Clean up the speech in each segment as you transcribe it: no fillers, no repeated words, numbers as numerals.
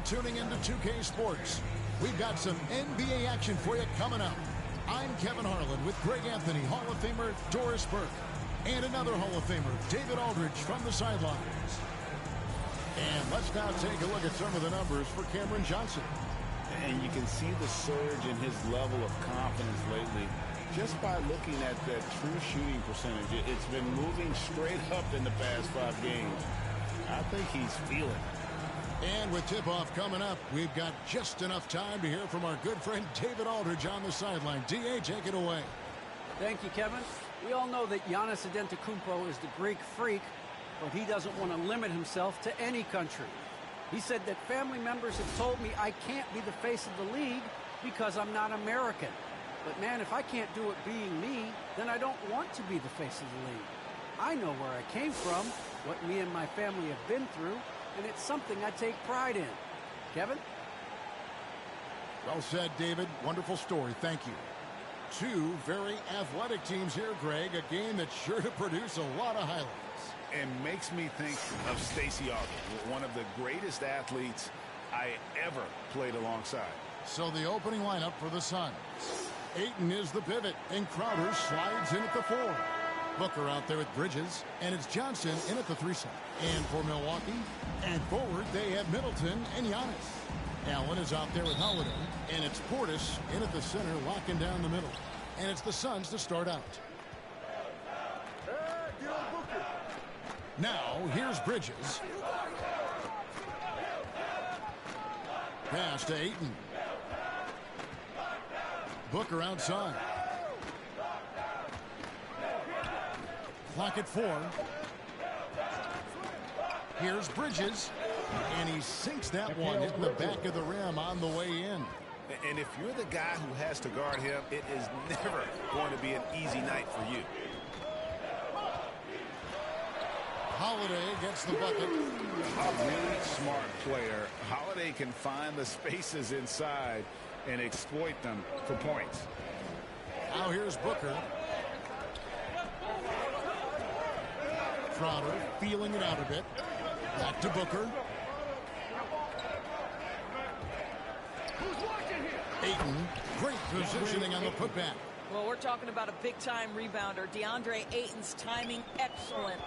tuning into 2K Sports. We've got some NBA action for you coming up. I'm Kevin Harlan with Greg Anthony, Hall of Famer Doris Burke, and another Hall of Famer, David Aldridge, from the sidelines. And let's now take a look at some of the numbers for Cameron Johnson. And you can see the surge in his level of confidence lately just by looking at that true shooting percentage. It's been moving straight up in the past 5 games. I think he's feeling it. And with tip-off coming up, we've got just enough time to hear from our good friend David Aldridge on the sideline. D.A., take it away. Thank you, Kevin. We all know that Giannis Antetokounmpo is the Greek freak, but he doesn't want to limit himself to any country. He said that family members have told me I can't be the face of the league because I'm not American. But, man, if I can't do it being me, then I don't want to be the face of the league. I know where I came from, what me and my family have been through, and it's something I take pride in. Kevin? Well said, David. Wonderful story. Thank you. Two very athletic teams here, Greg. A game that's sure to produce a lot of highlights. And makes me think of Stacey Augmon, one of the greatest athletes I ever played alongside. So the opening lineup for the Suns. Ayton is the pivot, and Crowder slides in at the 4. Booker out there with Bridges, and it's Johnson in at the 3 side. And for Milwaukee, and forward, they have Middleton and Giannis. Allen is out there with Holiday, and it's Portis in at the center, locking down the middle. And it's the Suns to start out. Now, here's Bridges. Pass to Ayton. Booker outside. Clock at 4. Here's Bridges. And he sinks that one, hitting the back of the rim on the way in. And if you're the guy who has to guard him, it is never going to be an easy night for you. Holiday gets the bucket. A really smart player. Holiday can find the spaces inside and exploit them for points. Now here's Booker. Crowder feeling it out a bit. Back to Booker. Ayton, great positioning on the putback. Well, we're talking about a big-time rebounder. DeAndre Ayton's timing, excellent.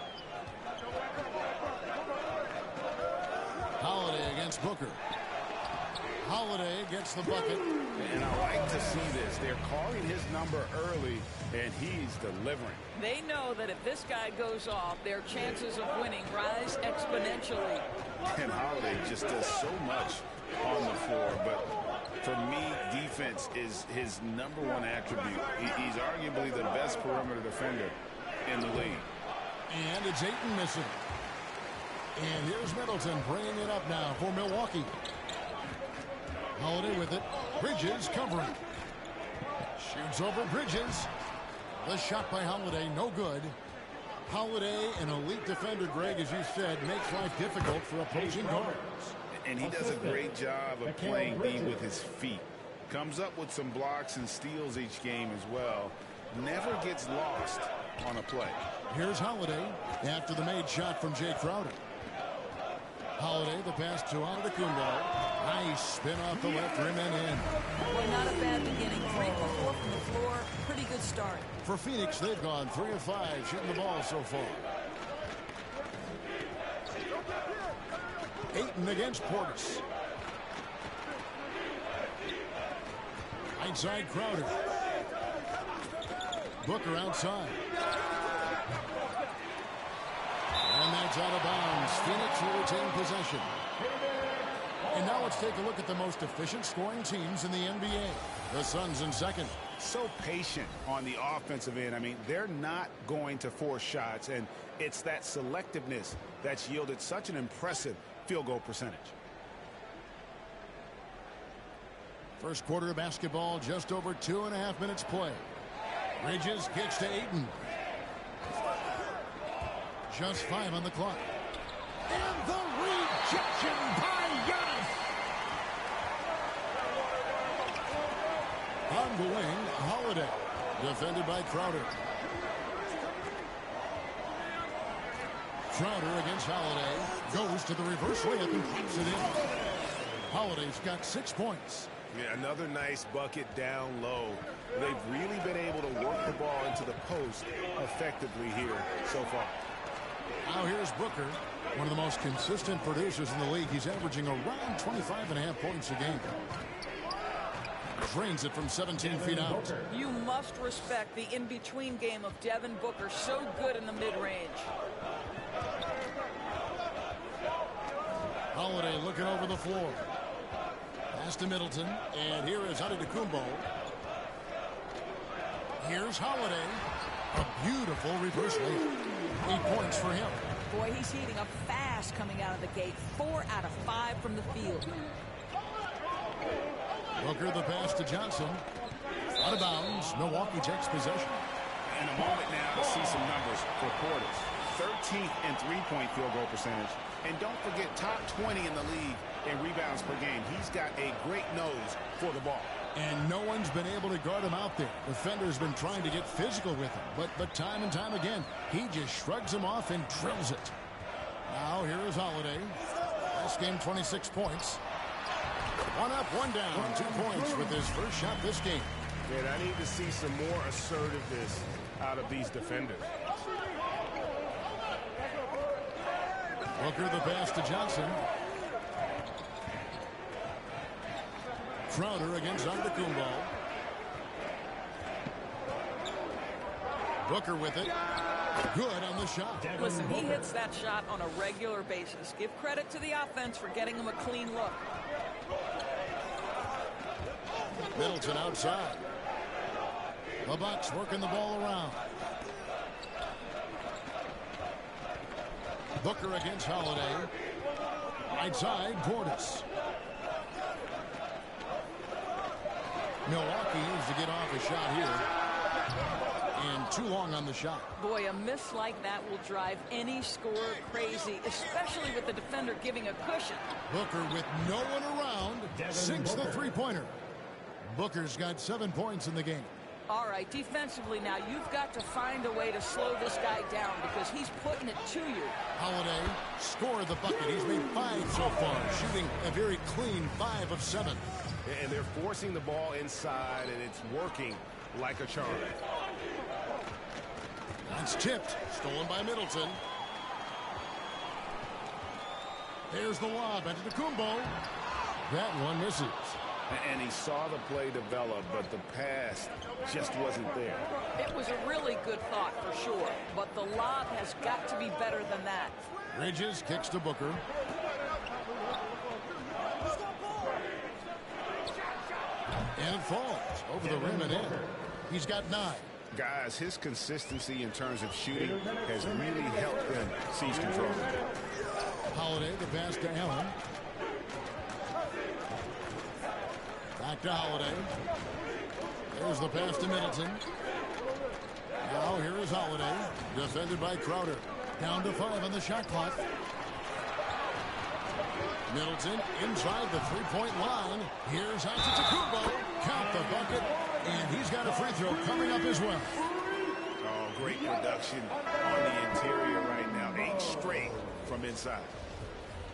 Holiday against Booker. Holiday gets the bucket. And I like to see this. They're calling his number early, and he's delivering. They know that if this guy goes off, their chances of winning rise exponentially. And Holiday just does so much on the floor. But for me, defense is his #1 attribute. He's arguably the best perimeter defender in the league. And it's Ayton missing. And here's Middleton bringing it up now for Milwaukee. Holiday with it. Bridges covering. Shoots over Bridges. The shot by Holiday, no good. Holiday, an elite defender, Greg, as you said, makes life difficult for opposing guards. And he does a great job of playing D with his feet. Comes up with some blocks and steals each game as well. Never gets lost on a play. Here's Holiday after the made shot from Jay Crowder. Holiday, the pass to Antetokounmpo. Nice spin off the left rim and in. Well, not a bad beginning. 3 for 4 from the floor. Pretty good start. For Phoenix, they've gone 3 of 5 shooting the ball so far. Ayton against Portis. Inside Crowder. Booker outside. And that's out of bounds. Phoenix will retain possession. And now let's take a look at the most efficient scoring teams in the NBA. The Suns in second. So patient on the offensive end. I mean, they're not going to force shots, and it's that selectiveness that's yielded such an impressive field goal percentage. First quarter of basketball, just over 2.5 minutes play. Bridges kicks to Ayton. Just 5 on the clock. And the rejection by Giannis. On the wing, Holiday. Defended by Crowder. Crowder against Holiday. Goes to the reverse layup and pops it in. Holiday's got 6 points. Yeah, another nice bucket down low. They've really been able to work the ball into the post effectively here so far. Now here's Booker, one of the most consistent producers in the league. He's averaging around 25.5 points a game. Drains it from 17 feet out. You must respect the in-between game of Devin Booker. So good in the mid-range. Holiday looking over the floor. Pass to Middleton, and here is Antetokounmpo. Here's Holiday. A beautiful reverse layup. 8 points for him. Boy, he's heating up fast coming out of the gate. 4 out of 5 from the field. Booker the pass to Johnson. Out of bounds. Milwaukee takes possession. And a moment now to see some numbers for Portis. 13th in three-point field goal percentage. And don't forget, top 20 in the league in rebounds per game. He's got a great nose for the ball. And no one's been able to guard him out there. Defender's been trying to get physical with him. But time and time again, he just shrugs him off and drills it. Now here is Holiday. Last game, 26 points. 1 up, 1 down. 2 points with his first shot this game. And I need to see some more assertiveness out of these defenders. Booker the pass to Johnson. Crowder against Antetokounmpo. Booker with it. Good on the shot. Listen, he hits that shot on a regular basis. Give credit to the offense for getting him a clean look. Middleton outside. The Bucks working the ball around. Booker against Holiday. Right side, Portis. Milwaukee needs to get off a shot here. And too long on the shot. Boy, a miss like that will drive any scorer crazy, especially with the defender giving a cushion. Booker with no one around sinks the three-pointer. Booker's got 7 points in the game. All right, defensively now, you've got to find a way to slow this guy down because he's putting it to you. Holiday scored the bucket. He's made 5 so far, shooting a very clean 5 of 7. And they're forcing the ball inside, and it's working like a charm. That's tipped. Stolen by Middleton. There's the lob. Antetokounmpo. That one misses. And he saw the play develop, but the pass just wasn't there. It was a really good thought for sure, but the lob has got to be better than that. Bridges kicks to Booker. And it falls over the rim and in. He's got 9. Guys, his consistency in terms of shooting has really helped them seize control. Holiday, the pass to Allen. Back to Holiday. There's the pass to Middleton. Now here is Holiday. Defended by Crowder. Down to 5 on the shot clock. Middleton inside the three-point line. Here's Antetokounmpo. Count the bucket. And he's got a free throw coming up as well. Oh, great production on the interior right now. 8 straight from inside.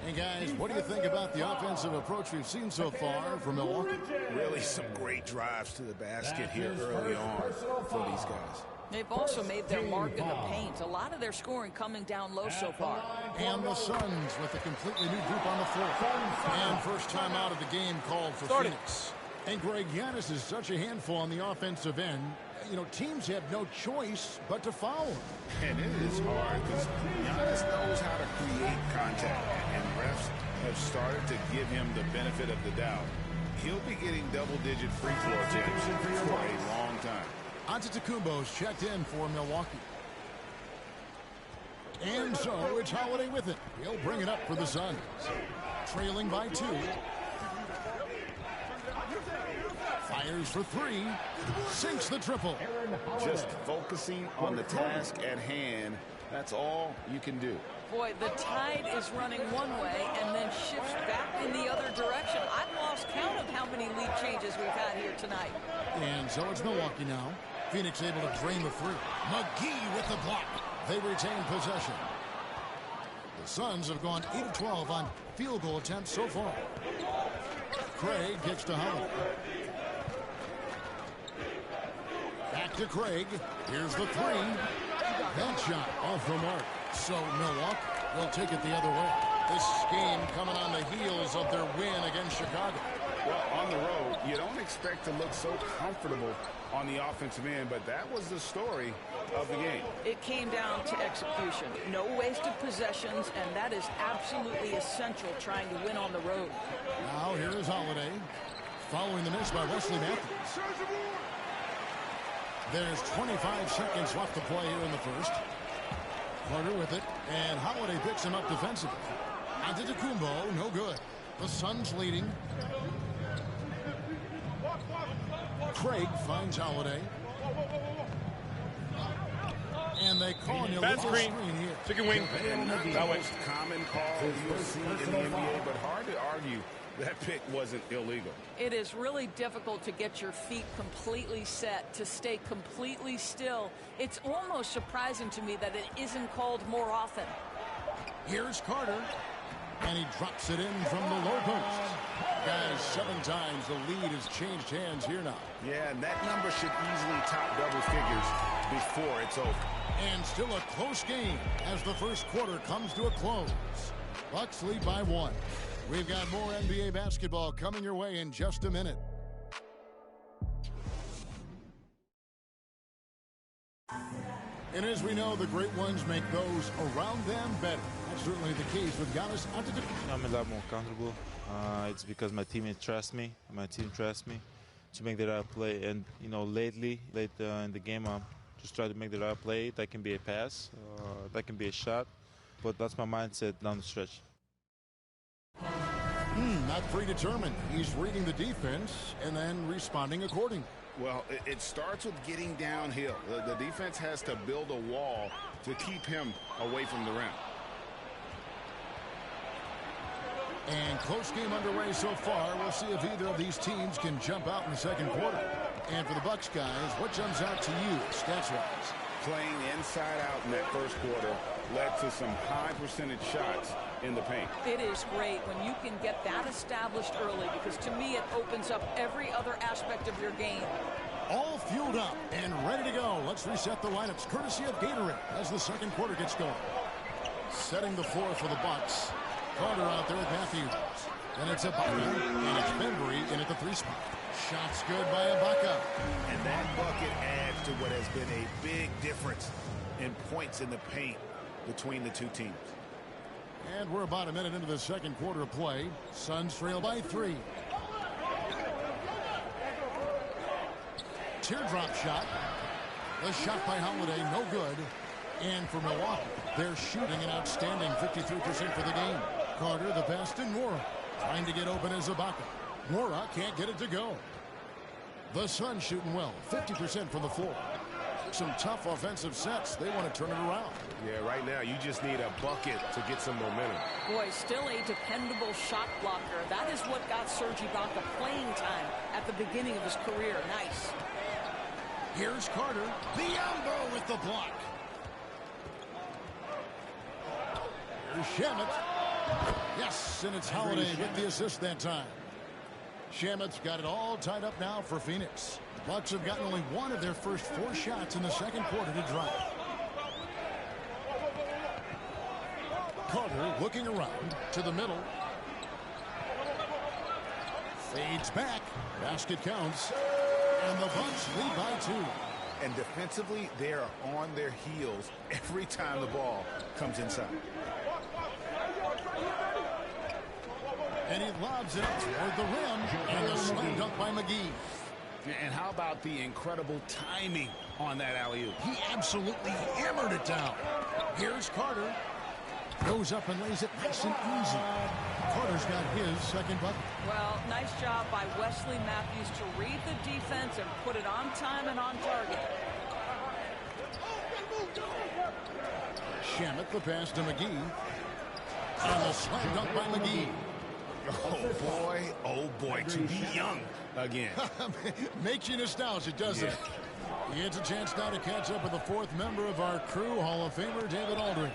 Hey, guys, what do you think about the offensive approach we've seen so far from Milwaukee? Really some great drives to the basket here early on for these guys. They've also made their mark in the paint. A lot of their scoring coming down low so far. And the Suns with a completely new group on the floor. And first time out of the game called for Phoenix. And Greg, Giannis is such a handful on the offensive end. You know, teams have no choice but to foul him. And it is hard because Giannis knows how to create contact. And refs have started to give him the benefit of the doubt. He'll be getting double-digit free throw attempts for a long time. Antetokounmpo's checked in for Milwaukee. And so it's Holiday with it. He'll bring it up for the Suns. Trailing by 2. Fires for 3. Sinks the triple. Just focusing on the task at hand. That's all you can do. Boy, the tide is running one way and then shifts back in the other direction. I've lost count of how many lead changes we've had here tonight. And so it's Milwaukee now. Phoenix able to drain the 3. McGee with the block. They retain possession. The Suns have gone 8 of 12 on field goal attempts so far. Craig kicks to Howard. Back to Craig. Here's the three. That shot off the mark. So Milwaukee will take it the other way. This game coming on the heels of their win against Chicago. Well, on the road, you don't expect to look so comfortable on the offensive end, but that was the story of the game. It came down to execution. No wasted possessions, and that is absolutely essential trying to win on the road. Now here is Holiday, following the miss by Wesley Matthews. There's 25 seconds left to play here in the first. Carter with it, and Holiday picks him up defensively. Antetokounmpo, no good. The Suns leading. Craig finds Holiday. And they call an illegal screen here. Chicken wing. Not the most common call you'll see in the NBA, but hard to argue that pick wasn't illegal. It is really difficult to get your feet completely set, to stay completely still. It's almost surprising to me that it isn't called more often. Here's Carter. And he drops it in from the low post. Guys, 7 times the lead has changed hands here now. Yeah, and that number should easily top double figures before it's over. And still a close game as the first quarter comes to a close. Bucks lead by 1. We've got more NBA basketball coming your way in just a minute. And as we know, the great ones make those around them better. That's certainly the case with Giannis Antetokounmpo. I'm a lot more comfortable. It's because my teammates trust me. My team trusts me to make the right play. And, you know, late in the game, I'm just trying to make the right play. That can be a pass. That can be a shot. But that's my mindset down the stretch. Not predetermined. He's reading the defense and then responding accordingly. Well, it starts with getting downhill. The defense has to build a wall to keep him away from the rim. And close game underway so far. We'll see if either of these teams can jump out in the second quarter. And for the Bucks guys, what jumps out to you stats-wise? Playing inside out in that first quarter led to some high percentage shots in the paint. It is great when you can get that established early, because to me it opens up every other aspect of your game. All fueled up and ready to go. Let's reset the lineups courtesy of Gatorade as the second quarter gets going. Setting the floor for the Bucks. Carter out there with Matthews. Then it's Ibaka, and it's Bembry in at the 3 spot. Shots good by Ibaka. And that bucket adds to what has been a big difference in points in the paint between the two teams. And we're about a minute into the second quarter of play. Suns trail by 3. Teardrop shot. The shot by Holiday, no good. And for Milwaukee, they're shooting an outstanding 53% for the game. Carter, the pass to Nora. Trying to get open as Ibaka. Nora can't get it to go. The Suns shooting well, 50% from the floor. Some tough offensive sets. They want to turn it around. Yeah, right now you just need a bucket to get some momentum. Boy, still a dependable shot blocker. That is what got Serge Ibaka playing time at the beginning of his career. Nice. Here's Carter. Biombo with the block. Here's Shamet. Yes, and it's Holiday with the assist that time. Shamet's got it all tied up now for Phoenix. Bucks have gotten only 1 of their first 4 shots in the second quarter to drive. Carter looking around to the middle. Fades back. Basket counts. And the Bucks lead by 2. And defensively, they are on their heels every time the ball comes inside. And he lobs it toward the rim. And the slam dunk by McGee. And how about the incredible timing on that alley-oop? He absolutely hammered it down. Here's Carter. Goes up and lays it nice and easy. Carter's got his second bucket. Well, nice job by Wesley Matthews to read the defense and put it on time and on target. Shamet the pass to McGee. And the slam dunk by McGee. Oh boy, to be young again. Makes you nostalgic, doesn't it? He gets a chance now to catch up with the 4th member of our crew, Hall of Famer David Aldridge.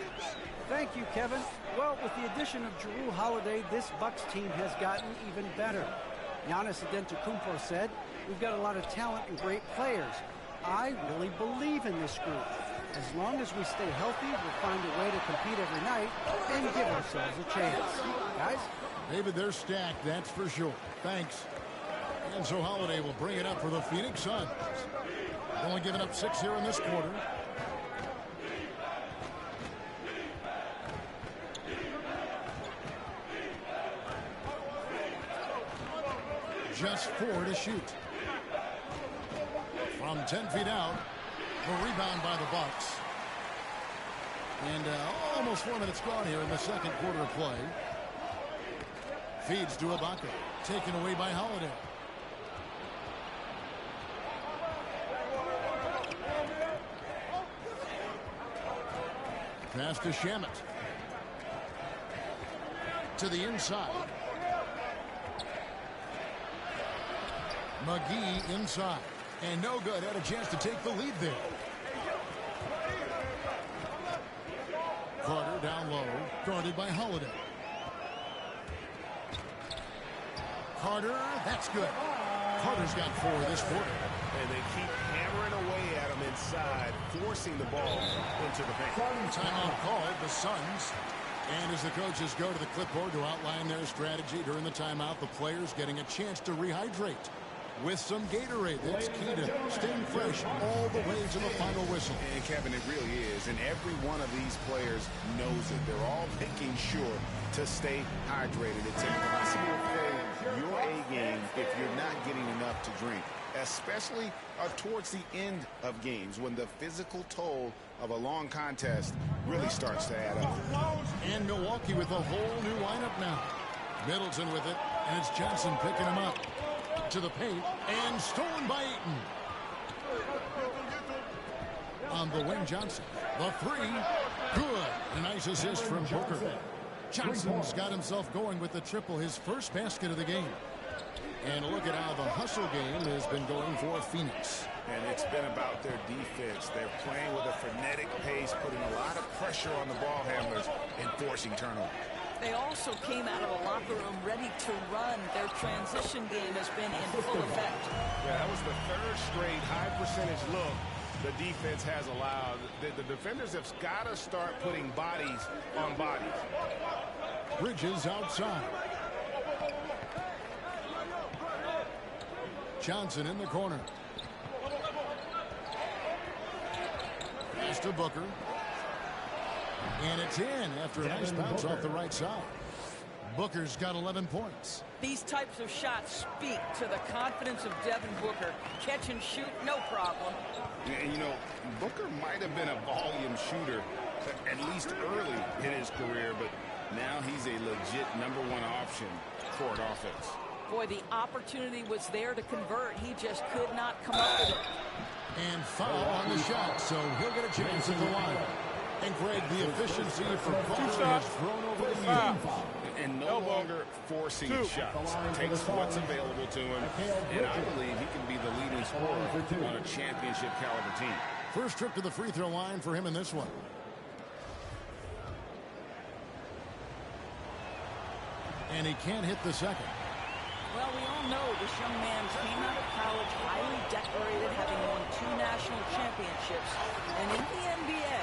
Thank you, Kevin. Well, with the addition of Jrue Holiday, this Bucks team has gotten even better. Giannis Antetokounmpo said, "We've got a lot of talent and great players. I really believe in this group. As long as we stay healthy, we'll find a way to compete every night and give ourselves a chance." Guys? David, they're stacked, that's for sure. Thanks. And so Holiday will bring it up for the Phoenix Suns. Only giving up 6 here in this quarter. Just 4 to shoot. From 10 feet out, a rebound by the Bucks. And almost 4 minutes gone here in the second quarter of play. Feeds to Ibaka. Taken away by Holiday. Pass to Shamet. To the inside. McGee inside. And no good. Had a chance to take the lead there. Carter down low. Guarded by Holiday. Carter, that's good. Carter's got 4 this quarter. And they keep hammering away at him inside, forcing the ball into the paint. Timeout called, the Suns. And as the coaches go to the clipboard to outline their strategy during the timeout, the players getting a chance to rehydrate with some Gatorade. That's key to staying fresh all the way to the final whistle. And Kevin, it really is. And every one of these players knows it. They're all making sure to stay hydrated. It's impossible to play your A game if you're not getting enough to drink, especially towards the end of games when the physical toll of a long contest really starts to add up. And Milwaukee with a whole new lineup now. Middleton with it, and it's Johnson picking him up. To the paint, and stolen by Ayton. On the wing, Johnson. The 3, good. A nice assist from Booker. Johnson's got himself going with the triple, his first basket of the game. And look at how the hustle game has been going for Phoenix. And it's been about their defense. They're playing with a frenetic pace, putting a lot of pressure on the ball handlers and forcing turnovers. They also came out of the locker room ready to run. Their transition game has been in full effect. Yeah, that was the 3rd straight high percentage look the defense has allowed. The defenders have got to start putting bodies on bodies. Bridges outside. Johnson in the corner. Pass to Booker. And it's in after a nice bounce off the right side. Booker's got 11 points. These types of shots speak to the confidence of Devin Booker. Catch and shoot, no problem. And, you know, Booker might have been a volume shooter, at least early in his career, but now he's a legit #1 option for an offense. Boy, the opportunity was there to convert. He just could not come up with it. And foul on the shot, so he'll get a chance at the line. And Greg, the efficiency for Booker has grown over the years. And no longer forcing shots. Takes what's available to him. And I believe he can be the leading scorer on a championship caliber team. First trip to the free throw line for him in this one. And he can't hit the second. Well, we all know this young man came out of college highly decorated, having won 2 national championships. And in the NBA,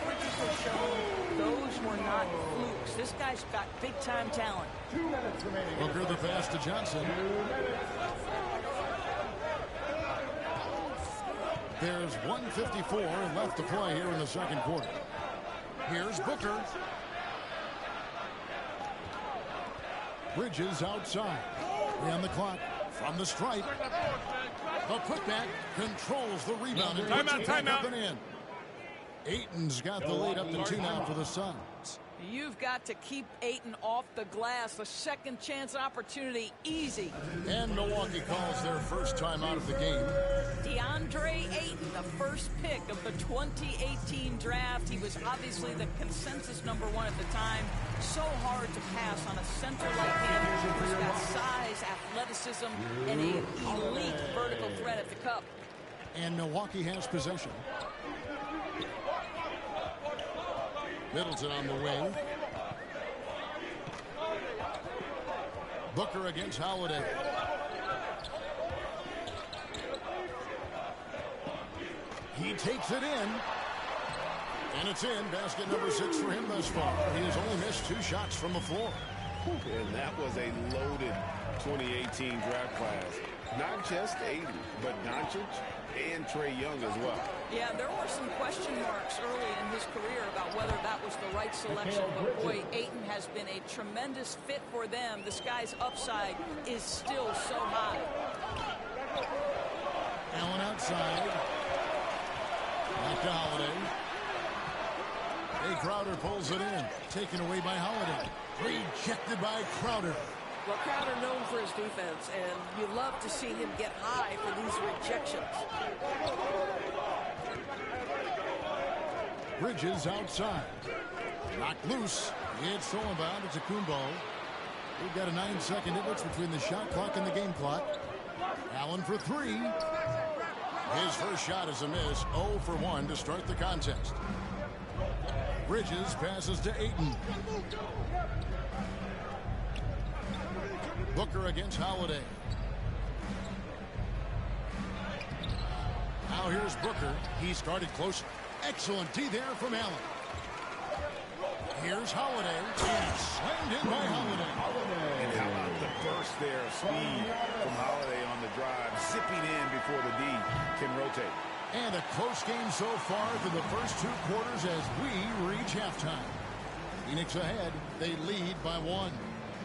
Bridges has shown those were not flukes. This guy's got big-time talent. Booker the pass to Johnson. There's 1:54 left to play here in the second quarter. Here's Booker. Bridges outside. On the clock from the stripe. The putback controls the rebound and puts it back up and in. Ayton's got the lead up to 2 now for the Suns. You've got to keep Ayton off the glass. A second chance opportunity, easy. And Milwaukee calls their first time out of the game. DeAndre Ayton, the first pick of the 2018 draft. He was obviously the consensus #1 at the time. So hard to pass on a center like him who's got size, athleticism, and an elite vertical threat at the cup. And Milwaukee has possession. Middleton on the wing. Booker against Holiday. He takes it in. And it's in. Basket number 6 for him thus far. He has only missed 2 shots from the floor. And that was a loaded 2018 draft class. Not just Aiden, but Doncic and Trae Young as well. Yeah, there were some question marks early in his career about whether that was the right selection. But boy, Ayton has been a tremendous fit for them. This guy's upside is still so high. Allen outside. Back to Holiday. Crowder pulls it in. Taken away by Holiday. Rejected by Crowder. Well, Crowder known for his defense, and you love to see him get high for these rejections. Bridges outside. Knocked loose. It's stolen by Antetokounmpo. We've got a 9-second difference between the shot clock and the game clock. Allen for 3. His first shot is a miss. 0 for 1 to start the contest. Bridges passes to Ayton. Booker against Holiday. Now here's Booker. He started closer. Excellent D there from Allen. Here's Holiday. And slammed in by Holiday. And how about the burst there of speed from Holiday on the drive, zipping in before the D can rotate. And a close game so far through the first 2 quarters as we reach halftime. Phoenix ahead. They lead by 1.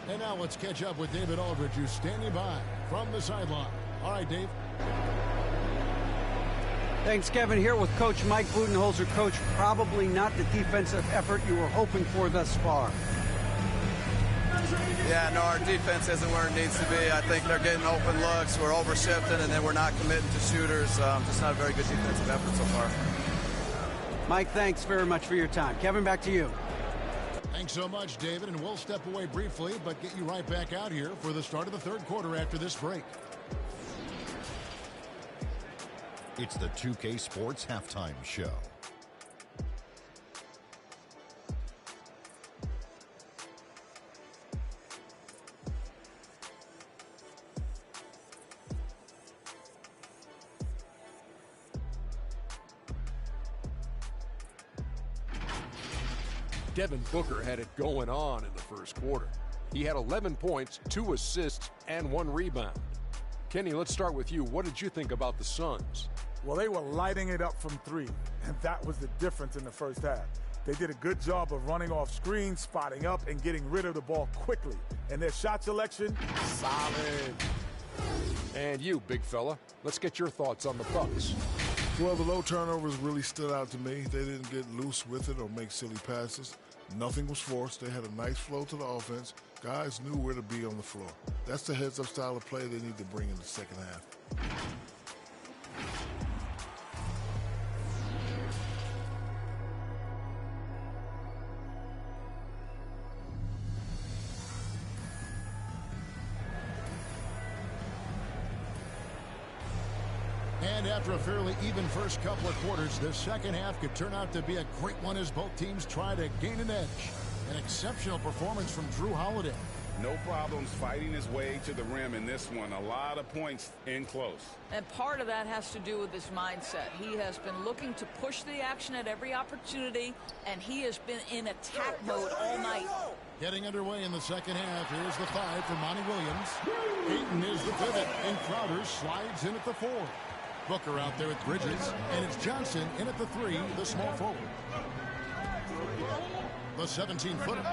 And now let's catch up with David Aldridge, who's standing by from the sideline. All right, Dave. Thanks, Kevin. Here with Coach Mike Budenholzer. Coach, probably not the defensive effort you were hoping for thus far. Yeah, no, our defense isn't where it needs to be. I think they're getting open looks. We're over-shifting, and then we're not committing to shooters. Just not a very good defensive effort so far. Mike, thanks very much for your time. Kevin, back to you. Thanks so much, David, and we'll step away briefly, but get you right back out here for the start of the 3rd quarter after this break. It's the 2K Sports Halftime Show. Devin Booker had it going on in the first quarter. He had 11 points, 2 assists, and 1 rebound. Kenny, let's start with you. What did you think about the Suns? Well, they were lighting it up from 3, and that was the difference in the first half. They did a good job of running off screens, spotting up, and getting rid of the ball quickly. And their shot selection, solid. And you, big fella, let's get your thoughts on the Bucks. Well, the low turnovers really stood out to me. They didn't get loose with it or make silly passes. Nothing was forced. They had a nice flow to the offense. Guys knew where to be on the floor. That's the heads-up style of play they need to bring in the second half. And after a fairly even first couple of quarters, the second half could turn out to be a great one as both teams try to gain an edge. An exceptional performance from Drew Holiday. No problems fighting his way to the rim in this one. A lot of points in close. And part of that has to do with his mindset. He has been looking to push the action at every opportunity, and he has been in attack mode all night. Getting underway in the second half. Here's the 5 for Monty Williams. Ayton is the pivot, and Crowder slides in at the 4. Booker out there with Bridges, and it's Johnson in at the 3, the small forward. The 17-footer.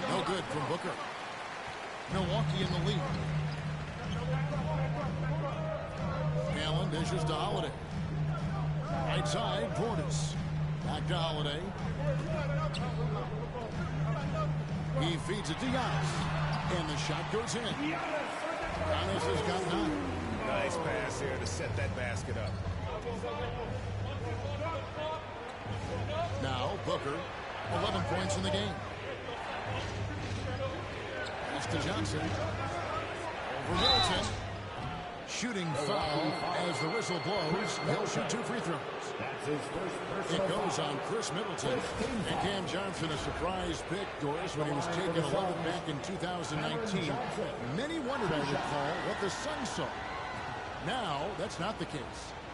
No good from Booker. Milwaukee in the lead. Allen dishes to Holiday. Right side, Portis. Back to Holiday. He feeds it to Giannis. And the shot goes in. Giannis has got 9. Nice pass here to set that basket up. Now Booker, 11 points in the game. Pass to Johnson. Over Middleton. Shooting foul as the whistle blows. He'll shoot 2 free throws. It goes on Chris Middleton. And Cam Johnson, a surprise pick, Doris, when he was taken 11 back in 2019. Many wondered, I recall, what the Suns saw. Now, that's not the case.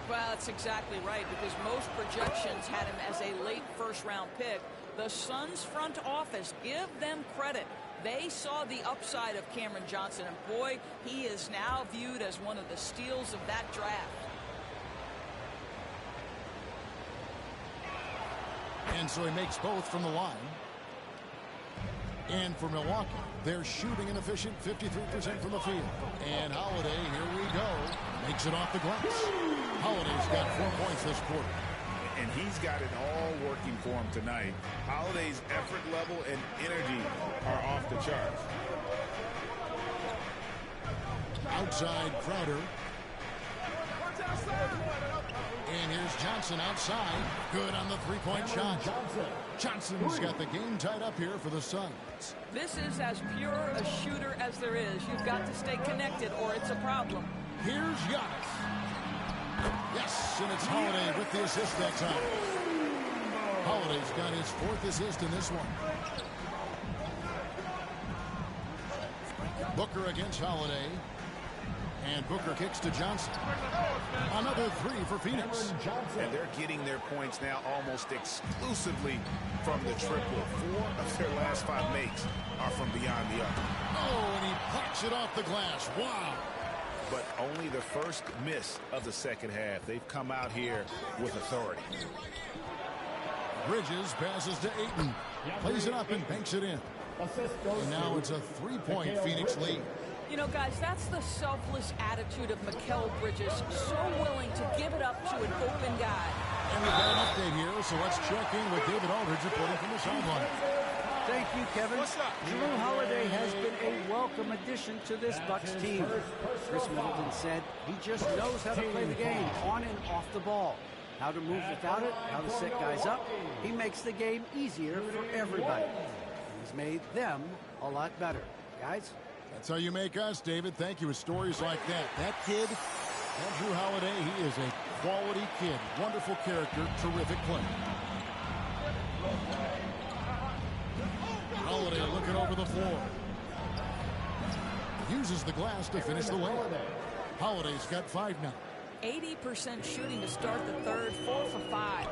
Well, that's exactly right, because most projections had him as a late first-round pick. The Suns front office, give them credit. They saw the upside of Cameron Johnson, and boy, he is now viewed as one of the steals of that draft. And so he makes both from the line. And for Milwaukee, they're shooting an efficient 53% from the field. And Holiday, here we go, makes it off the glass. Holiday's got 4 points this quarter. And he's got it all working for him tonight. Holiday's effort level and energy are off the charts. Outside Crowder. And here's Johnson outside. Good on the three-point shot. Johnson's got the game tied up here for the Suns. This is as pure a shooter as there is. You've got to stay connected or it's a problem. Here's Giannis. Yes, and it's Holiday with the assist that time. Holiday's got his 4th assist in this one. Booker against Holiday. And Booker kicks to Johnson. Another 3 for Phoenix. And they're getting their points now almost exclusively from the triple. 4 of their last 5 makes are from beyond the arc. Oh, and he pops it off the glass. Wow. But only the first miss of the second half. They've come out here with authority. Bridges passes to Ayton. Plays it up and banks it in. And now it's a 3-point Phoenix lead. You know, guys, that's the selfless attitude of Mikal Bridges. So willing to give it up to an open guy. And we've got an update here, so let's check in with David Aldridge reporting from the sideline. Thank you, Kevin. Jrue Holiday has been a welcome addition to this Bucks team. Chris Middleton said he just knows how to play the game on and off the ball. How to move without it, how to set guys up. He makes the game easier for everybody. He's made them a lot better. Guys? That's how you make us, David. Thank you. With stories like that. That kid, Jrue Holiday, he is a quality kid. Wonderful character, terrific player. Holiday looking over the floor. Uses the glass to finish the layup. Holiday's got 5 now. 80% shooting to start the third, 4 for 5.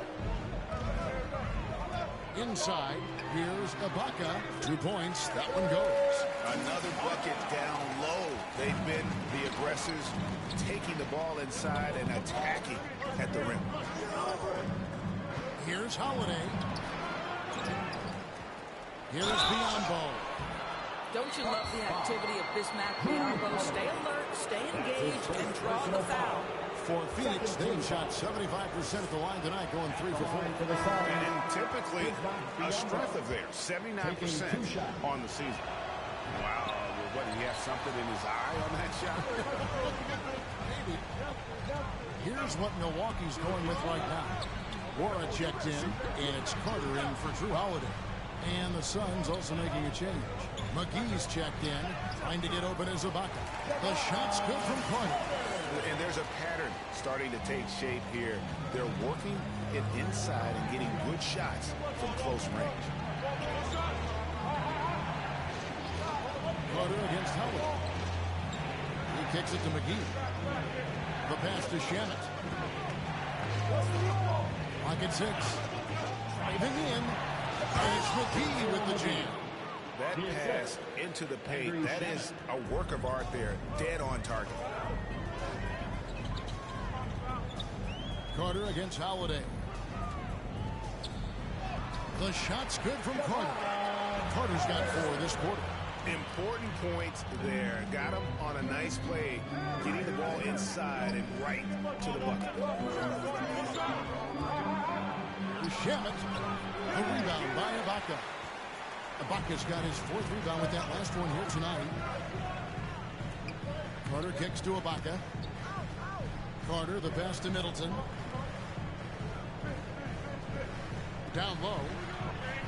Inside, here's Ibaka. 2 points. That one goes. Another bucket down low. They've been the aggressors, taking the ball inside and attacking at the rim. Here's Holiday. Here's Biyombo. Don't you love the activity of Bismack Biyombo? Stay alert, stay engaged, and draw the foul. For Phoenix, they've shot 75% at the line tonight, going 3 for 4. And typically a strength of theirs, 79% on the season. Wow, what, did he have something in his eye on that shot? Maybe. Here's what Milwaukee's going with right now. Wara checked in, and it's Carter in for Jrue Holiday. And the Suns also making a change. McGee's checked in, trying to get open as Ibaka. The shot's good from Carter. And there's a pattern starting to take shape here. They're working it inside and getting good shots from close range. Carter against Howard. He kicks it to McGee. The pass to Shamet. Pocket 6. Driving in. And it's McGee with the jam. That pass into the paint, that is a work of art there. Dead on target. Carter against Holiday. The shot's good from Carter. Carter's got 4 this quarter. Important points there. Got him on a nice play, getting the ball inside and right to the bucket. Shamet. A rebound by Ibaka. Ibaka's got his 4th rebound with that last one here tonight. Carter kicks to Ibaka. Carter, the pass to Middleton. Down low.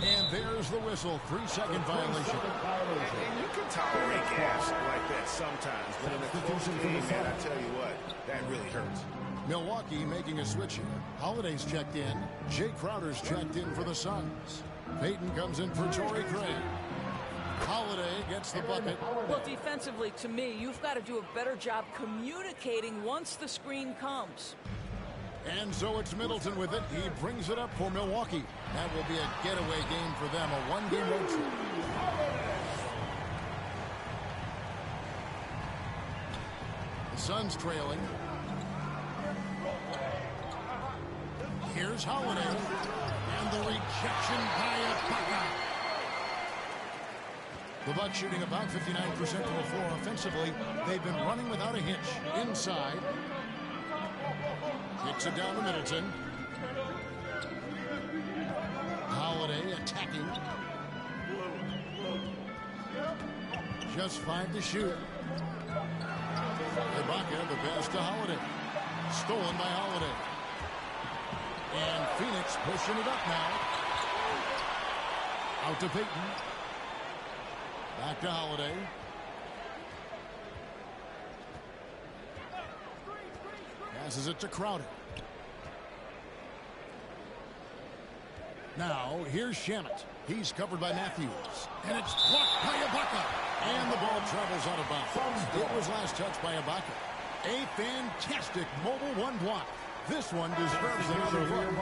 And there's the whistle. 3-second violation. And you can tolerate gaps like that sometimes, but in a close game, man, I tell you what, that really hurts. Milwaukee making a switch here. Holiday's checked in. Jay Crowder's checked in for the Suns. Peyton comes in for Torrey Craig. Holiday gets the bucket. Well, defensively, to me, you've got to do a better job communicating once the screen comes. And so it's Middleton with it. He brings it up for Milwaukee. That will be a getaway game for them, a one-game road trip. The Suns trailing. Here's Holiday. And the rejection by Ibaka. The Bucks shooting about 59% from the floor offensively. They've been running without a hitch. Inside. Kicks it down to Middleton. Holiday attacking. Just 5 to shoot. Ibaka, the pass to Holiday. Stolen by Holiday. And Phoenix pushing it up now. Out to Peyton. Back to Holiday. Passes it to Crowder. Now, here's Shamet. He's covered by Matthews. And it's blocked by Ibaka. And the ball travels out of bounds. It was last touched by Ibaka. A fantastic mobile one block. This one deserves another look.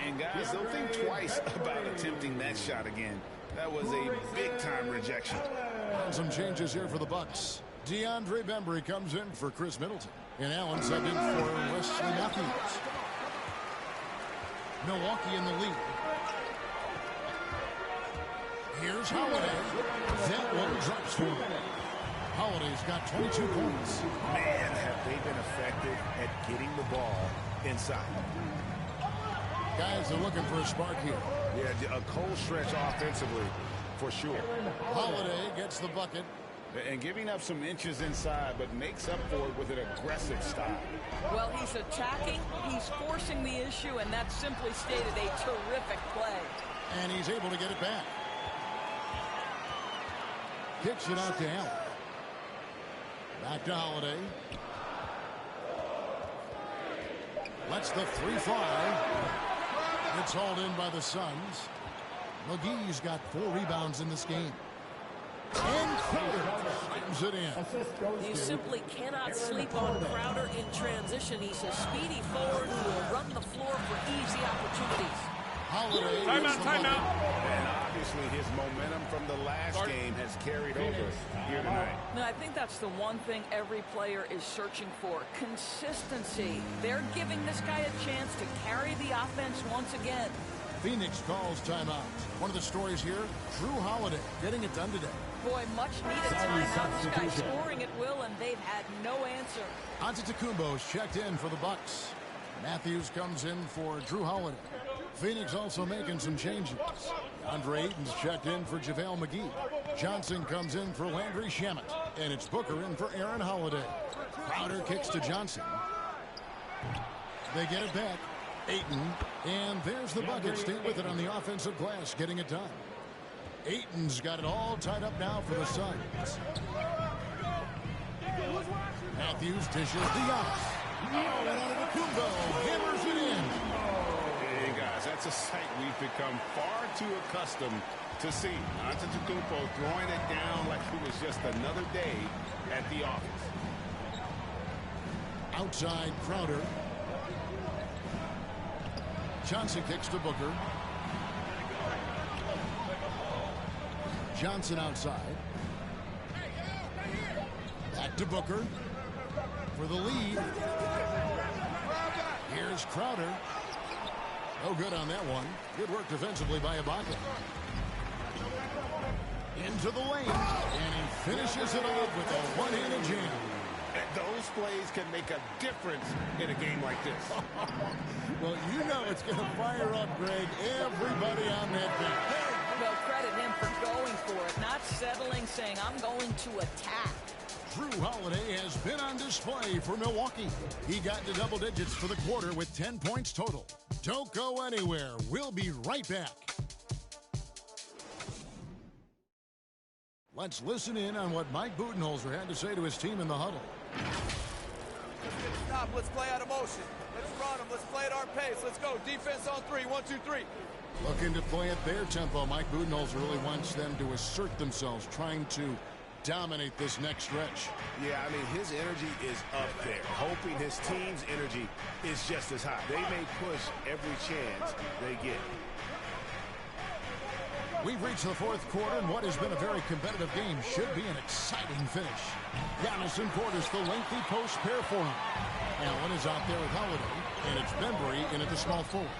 And guys, don't think twice about attempting that shot again. That was a big-time rejection. And some changes here for the Bucks. DeAndre Bembry comes in for Chris Middleton. And Allen subbed in for Wesley Matthews. Milwaukee in the lead. Here's Holiday. That one drops for him. Holiday's got 22 points. Man, have they been effective at getting the ball inside. Guys are looking for a spark here. Yeah, a cold stretch offensively, for sure. Holiday gets the bucket. And giving up some inches inside, but makes up for it with an aggressive style. Well, he's attacking, he's forcing the issue, and that simply stated a terrific play. And he's able to get it back. Kicks it out to Allen. Back to Holiday. Lets the three fly. It's hauled in by the Suns. McGee's got 4 rebounds in this game. And Crowder slams it in. You simply cannot sleep on Crowder in transition. He's a speedy forward who will run the floor for easy opportunities. Holiday. Timeout. And obviously his momentum from the last game has carried over here tonight. No, I think that's the one thing every player is searching for. Consistency. They're giving this guy a chance to carry the offense once again. Phoenix calls timeout. One of the stories here, Drew Holiday getting it done today. Boy, much needed timeout. This guy's scoring at will, and they've had no answer. Antetokounmpo's checked in for the Bucks. Matthews comes in for Drew Holiday. Phoenix also making some changes. Andre Ayton's checked in for JaVale McGee. Johnson comes in for Landry Shamet. And it's Booker in for Aaron Holiday. Crowder kicks to Johnson. They get it back. Ayton. And there's the bucket. Stay with it on the offensive glass, getting it done. Ayton's got it all tied up now for the Suns. Matthews dishes to Giannis. Oh, and Antetokounmpo hammers it in. Hey, guys, that's a sight we've become far too accustomed to see. Antetokounmpo throwing it down like it was just another day at the office. Outside Crowder. Johnson kicks to Booker. Johnson outside. Back to Booker for the lead. Here's Crowder. No good on that one. Good work defensively by Ibaka. Into the lane. And he finishes it off with a one-handed jam. And those plays can make a difference in a game like this. Well, you know it's going to fire up, Greg, everybody on that bench. Well, credit him for going for it, not settling, saying, I'm going to attack. Drew Holiday has been on display for Milwaukee. He got into double digits for the quarter with 10 points total. Don't go anywhere. We'll be right back. Let's listen in on what Mike Budenholzer had to say to his team in the huddle. Let's get a stop. Let's play out of motion. Let's run them. Let's play at our pace. Let's go. Defense on 3. 1, 2, 3. Looking to play at their tempo. Mike Budenholzer really wants them to assert themselves, trying to dominate this next stretch. Yeah, I mean, his energy is up there, hoping his team's energy is just as high. They may push every chance they get. We've reached the fourth quarter, and what has been a very competitive game should be an exciting finish. Giannis and Portis, the lengthy post pair for him. Allen is out there with Holiday, and it's Bembry in at the small forward.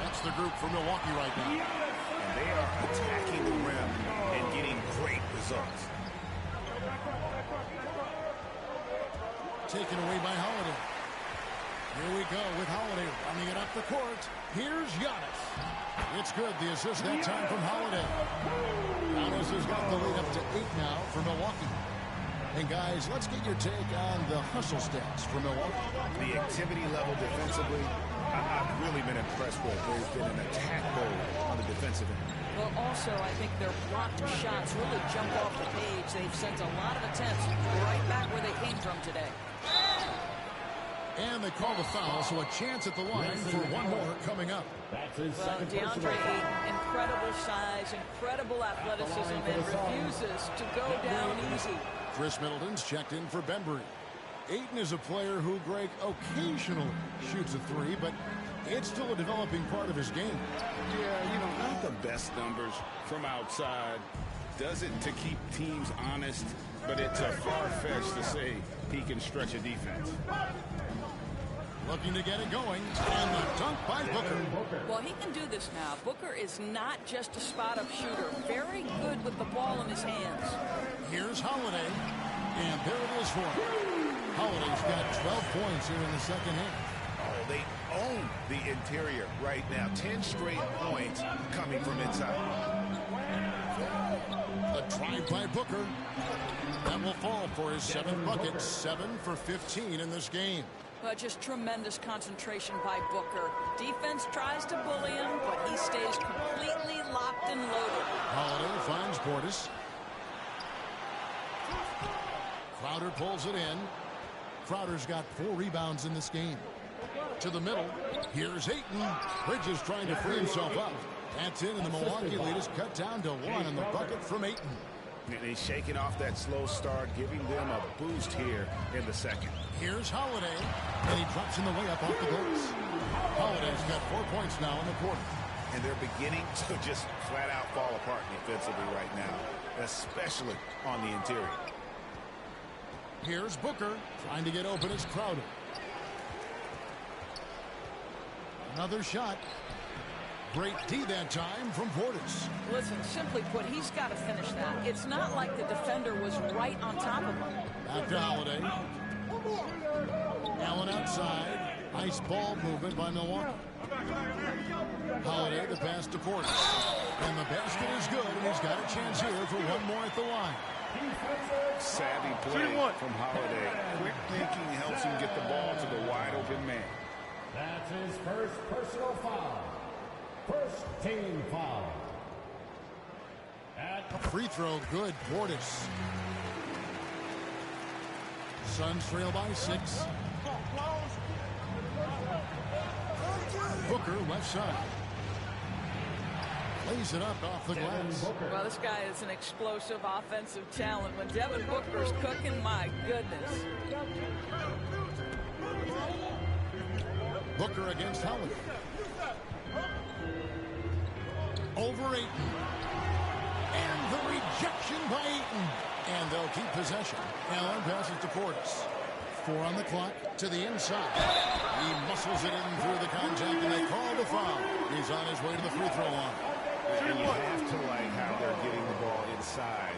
That's the group for Milwaukee right now. And they are attacking the rim and getting great results. Taken away by Holiday. Here we go with Holiday running it up the court. Here's Giannis. It's good. The assist that time from Holiday. Giannis has got the lead up to 8 now for Milwaukee. And guys, let's get your take on the hustle stats for Milwaukee. The activity level defensively, I've really been impressed with. There's been an attack mode on the defensive end. Well, also, I think their blocked shots really jump off the page. They've sent a lot of attempts right back where they came from today. And they call the foul, so a chance at the line for one more coming up. Well, DeAndre Ayton, incredible size, incredible athleticism, and refuses to go down easy. Chris Middleton's checked in for Bembry. Ayton is a player who, Greg, occasionally shoots a three, but it's still a developing part of his game. Yeah, you know, not the best numbers from outside. Does it to keep teams honest, but it's a far-fetched to say he can stretch a defense. Looking to get it going, and the dunk by Booker. Well, he can do this now. Booker is not just a spot-up shooter. Very good with the ball in his hands. Here's Holiday, and there it is for him. Holiday's got 12 points here in the second half. Oh, they own the interior right now. 10 straight points coming from inside. The drive by Booker. That will fall for his 7th bucket. 7 for 15 in this game. But just tremendous concentration by Booker. Defense tries to bully him, but he stays completely locked and loaded. Holiday finds Portis. Crowder pulls it in. Crowder's got 4 rebounds in this game. To the middle. Here's Ayton. Bridges trying to free himself up. That's in, and the Milwaukee lead is cut down to 1 in the bucket from Ayton. And he's shaking off that slow start, giving them a boost here in the second. Here's Holiday, and he drops in the way up off the glass. Holiday's got 4 points now in the quarter. And they're beginning to just flat out fall apart defensively right now, especially on the interior. Here's Booker, trying to get open as Crowder. Another shot. Great D that time from Portis. Listen, simply put, he's got to finish that. It's not like the defender was right on top of him. Back to Holiday. Allen outside. Nice ball movement by Milwaukee. Holiday, the pass to Portis. And the basket is good, and he's got a chance here for one more at the line. Savvy play from Holiday. Quick thinking helps him get the ball to the wide open man. That's his first personal foul. First team foul. Free throw good, Portis. Suns trail by 6. Booker left side. Lays it up off the glass. Well, this guy is an explosive offensive talent. When Devin Booker's cooking, my goodness. Booker against Holiday. Over Ayton. And the rejection by Ayton. And they'll keep possession. Allen passes to Portis. 4 on the clock to the inside. He muscles it in through the contact, and they call the foul. He's on his way to the free throw line. And you have to like how they're getting the ball inside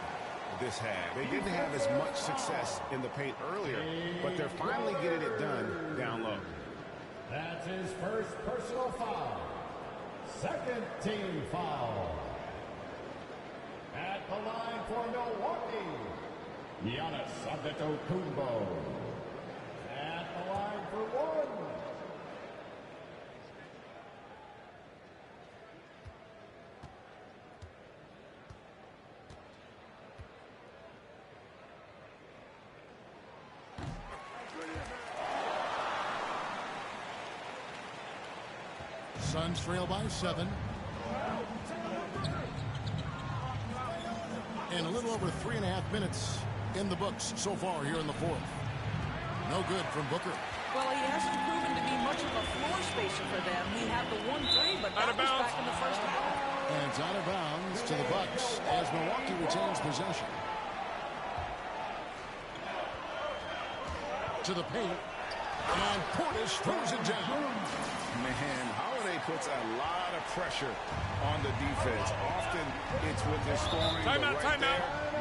this half. They didn't have as much success in the paint earlier, but they're finally getting it done down low. That's his first personal foul. Second team foul. At the line for Milwaukee, Giannis Antetokounmpo. At the line for 1. Suns trail by 7. And a little over 3.5 minutes in the books so far here in the fourth. No good from Booker. Well, he hasn't proven to be much of a floor spacer for them. He had the 1-3, but that was back in the first half. And it's out of bounds to the Bucks as Milwaukee retains possession. To the paint. And Portis throws it down. Man, Holiday puts a lot of pressure on the defense. Often it's when they're scoring,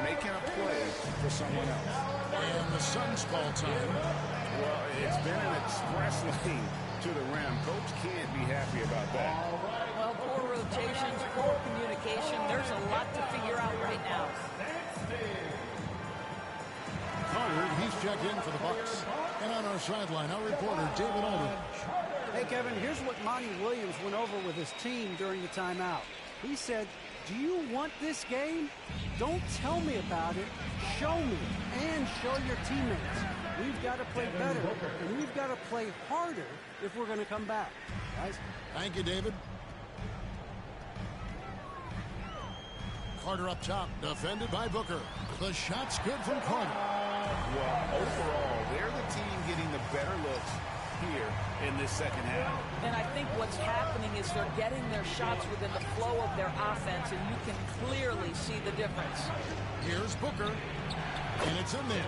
making a play for someone else. And the Suns call time. Well, it's been an express lane to the rim. Coach can't be happy about that. Well, poor rotations, poor communication. There's a lot to figure out right now. Carter, he's checked in for the Bucks. And on our sideline, our reporter, David Aldridge. Hey, Kevin, here's what Monty Williams went over with his team during the timeout. He said, do you want this game? Don't tell me about it. Show me and show your teammates. We've got to play better, and we've got to play harder if we're going to come back. Guys? Thank you, David. Carter up top, defended by Booker. The shot's good from Carter. Well, overall, they're the team getting the better looks here in this second half. And I think what's happening is they're getting their shots within the flow of their offense, and you can clearly see the difference. Here's Booker. And it's in there.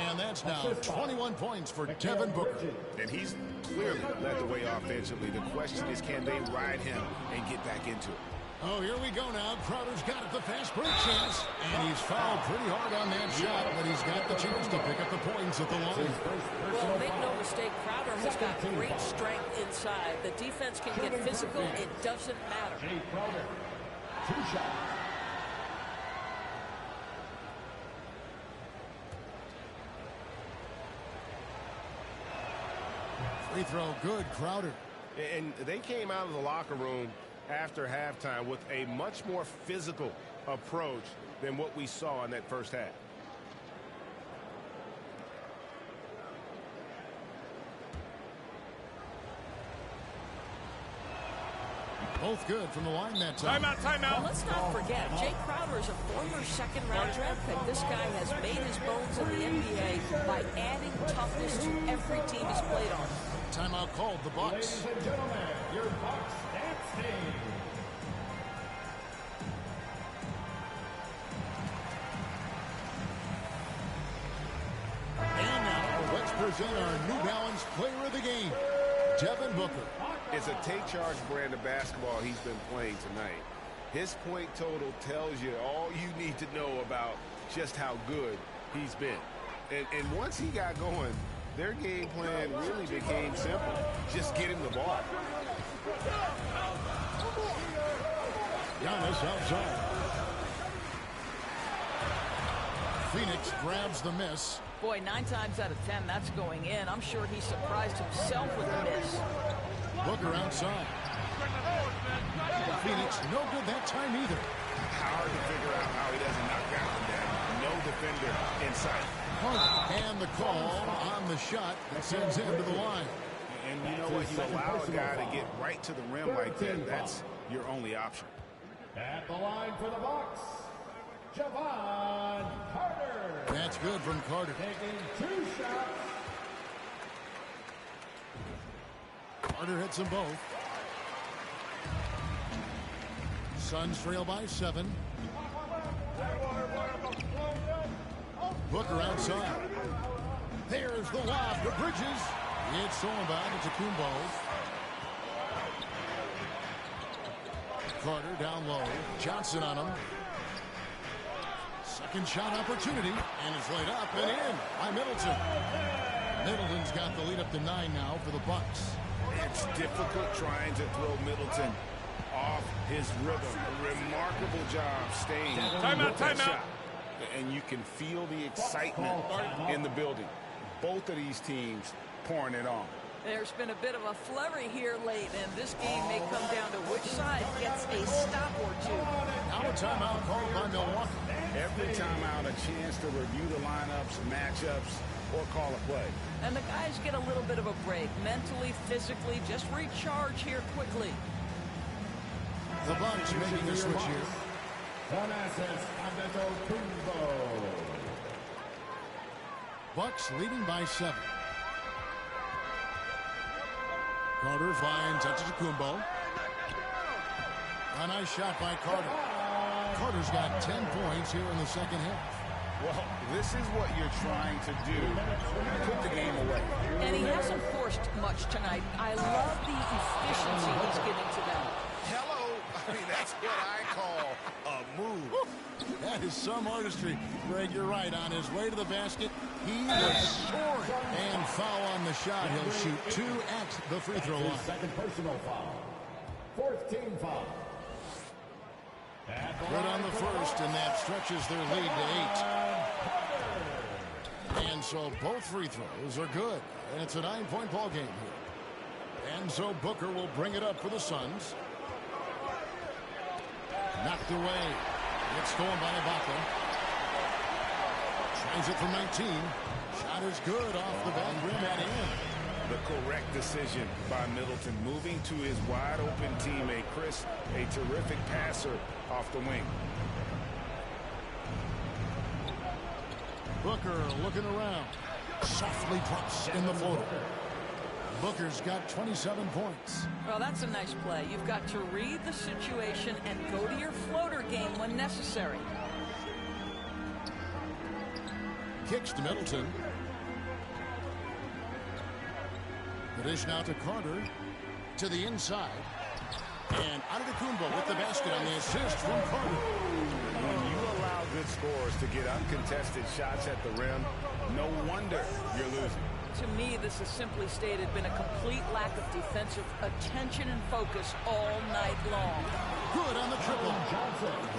And that's now 21 points for Devin Booker. And he's clearly led the way offensively. The question is, can they ride him and get back into it? Oh, here we go now. Crowder's got it, the fast break chance. And he's fouled pretty hard on that shot, but he's got the chance to pick up the points at the line. Well, make no mistake, Crowder has got great strength inside. The defense can get physical. It doesn't matter. Jay Crowder, 2 shots. Free throw, good, Crowder. And they came out of the locker room after halftime with a much more physical approach than what we saw in that first half. Both good from the line that time. Timeout. Well, let's not forget, Jay Crowder is a former second-round draft pick. This guy has made his bones in the NBA by adding toughness to every team he's played on. Timeout called, the Bucks. Ladies and gentlemen, your Bucks dance team. And now, let's present our New Balance player of the game, Devin Booker. It's a take-charge brand of basketball he's been playing tonight. His point total tells you all you need to know about just how good he's been. And once he got going, their game plan really became simple. Just get him the ball. Giannis outside. Phoenix grabs the miss. Boy, 9 times out of 10, that's going in. I'm sure he surprised himself with the miss. Booker outside. Phoenix, no good that time either. Hard to figure out how he doesn't knock that one down. No defender in sight. And the call on the shot that sends him to the line. And you know what? You allow a guy to get right to the rim like that. That's your only option. At the line for the Bucks, Javon Carter. That's good from Carter. Taking 2 shots. Carter hits them both. Suns trail by 7. Booker outside. There's the lob to Bridges. It's stolen by Antetokounmpo. Carter down low. Johnson on him. Second shot opportunity. And it's laid up and in by Middleton. Middleton's got the lead up to 9 now for the Bucks. It's difficult trying to throw Middleton off his rhythm. A remarkable job staying with that shot. And you can feel the excitement in the building. Both of these teams pouring it on. There's been a bit of a flurry here late, and this game may come down to which side gets a stop or two. Now a timeout called by Milwaukee. Every timeout, a chance to review the lineups, matchups, or call a play. And the guys get a little bit of a break, mentally, physically, just recharge here quickly. The Bucs making the switch here. Bucs leading by 7. Carter finds Antetokounmpo. A nice shot by Carter. Carter's got 10 points here in the second half. Well, this is what you're trying to do. Put the game away. And he hasn't forced much tonight. I love the efficiency he's giving to them. Hello. I mean, that's what I call a move. That is some artistry. Greg, you're right. On his way to the basket, he was soaring. And foul on the shot. He'll shoot 2 at the free throw line. Second personal foul. 4th team foul. Good on the first, and that stretches their lead to 8. And so both free throws are good. And it's a 9-point ball game here. And so Booker will bring it up for the Suns. Knocked away. It's stolen by Ibaka. Tries it from 19. Shot is good off the back rim at end. The correct decision by Middleton, moving to his wide-open teammate, Chris, a terrific passer off the wing. Booker looking around. Softly drops in the floater. Booker's got 27 points. Well, that's a nice play. You've got to read the situation and go to your floater game when necessary. Kicks to Middleton. The dish now to Carter. To the inside. And Antetokounmpo with the basket on the assist from Carter. When you allow good scorers to get uncontested shots at the rim, no wonder you're losing. To me, this has simply stated been a complete lack of defensive attention and focus all night long. Good on the triple.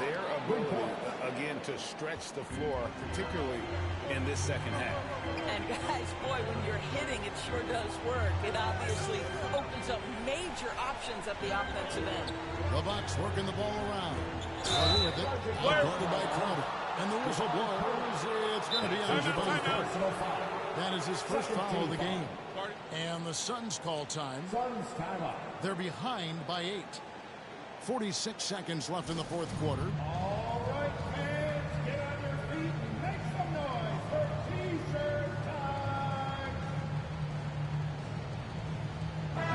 Their ability, again, to stretch the floor, particularly in this second half. And guys, boy, when you're hitting, it sure does work. It obviously opens up major options at the offensive end. The Bucs working the ball around. Away with it. Outguarded by Crowder. And the whistle blows. It's going to be on Jabari. That is his first foul of the game. And the Suns call time. They're behind by 8. 46 seconds left in the fourth quarter. All right, fans, get on your feet and make some noise for T-shirt time.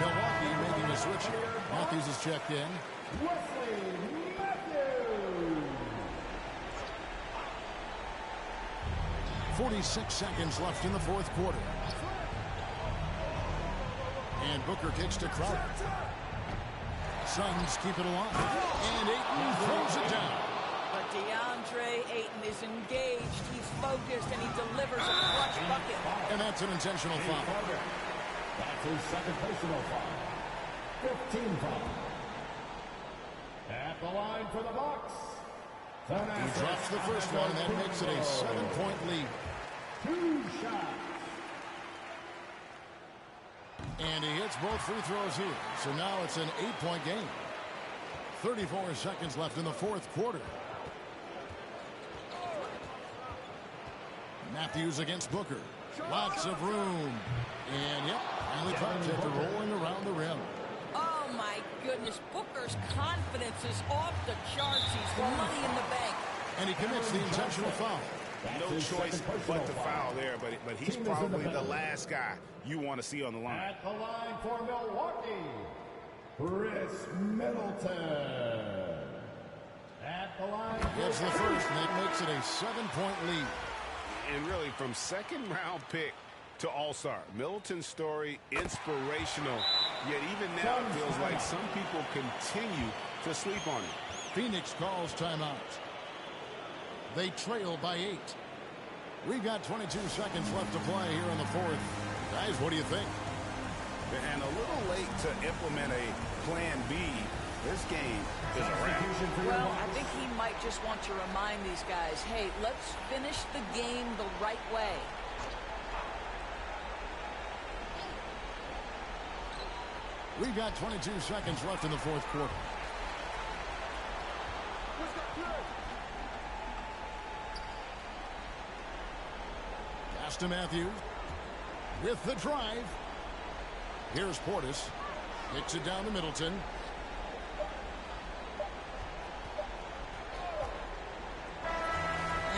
Milwaukee making a switch here. Matthews is checked in. Wesley Matthews. 46 seconds left in the fourth quarter. And Booker kicks to Crowder. Suns keep it alive. And Ayton throws it down. But DeAndre Ayton is engaged. He's focused, and he delivers a clutch bucket. And that's an intentional foul. That's his second personal foul. 15 foul. At the line for the Bucs. He drops the first one, and that makes it a 7-point lead. 2 shots. And he hits both free throws here. So now it's an 8-point game. 34 seconds left in the fourth quarter. Matthews against Booker. Lots of room. And, yep, finally comes after rolling around the rim. Oh, my goodness. Booker's confidence is off the charts. He's money in the bank. And he commits the intentional foul. No choice but to foul there, but he's probably the last guy you want to see on the line. At the line for Milwaukee, Chris Middleton. At the line. Gets the first, and that makes it a 7-point lead. And really, from second-round pick to All-Star, Middleton's story inspirational. Yet even now, it feels like some people continue to sleep on him. Phoenix calls timeout. They trail by 8. We've got 22 seconds left to play here in the fourth. Guys, what do you think? And a little late to implement a plan B. This game is a wrap. Well, I think he might just want to remind these guys, hey, let's finish the game the right way. We've got 22 seconds left in the fourth quarter. Pass to Matthews. With the drive. Here's Portis. Kicks it down to Middleton.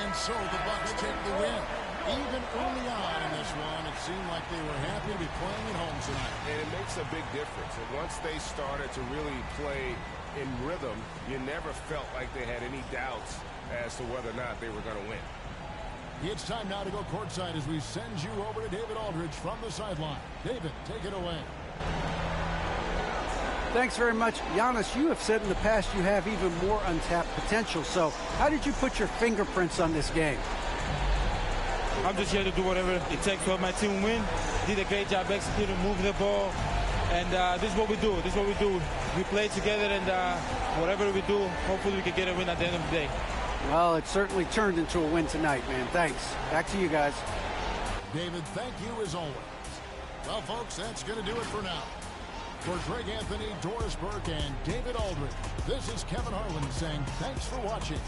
And so the Bucks take the win. Even early on in this one, it seemed like they were happy to be playing at home tonight. And it makes a big difference. And once they started to really play in rhythm, you never felt like they had any doubts as to whether or not they were going to win. It's time now to go courtside as we send you over to David Aldridge from the sideline. David, take it away. Thanks very much. Giannis, you have said in the past you have even more untapped potential. So how did you put your fingerprints on this game? I'm just here to do whatever it takes to help my team win. Did a great job executing, moving the ball. And this is what we do. This is what we do. We play together, and whatever we do, hopefully we can get a win at the end of the day. Well, it certainly turned into a win tonight, man. Thanks. Back to you guys. David, thank you as always. Well, folks, that's going to do it for now. For Greg Anthony, Doris Burke, and David Aldridge, this is Kevin Harlan saying thanks for watching.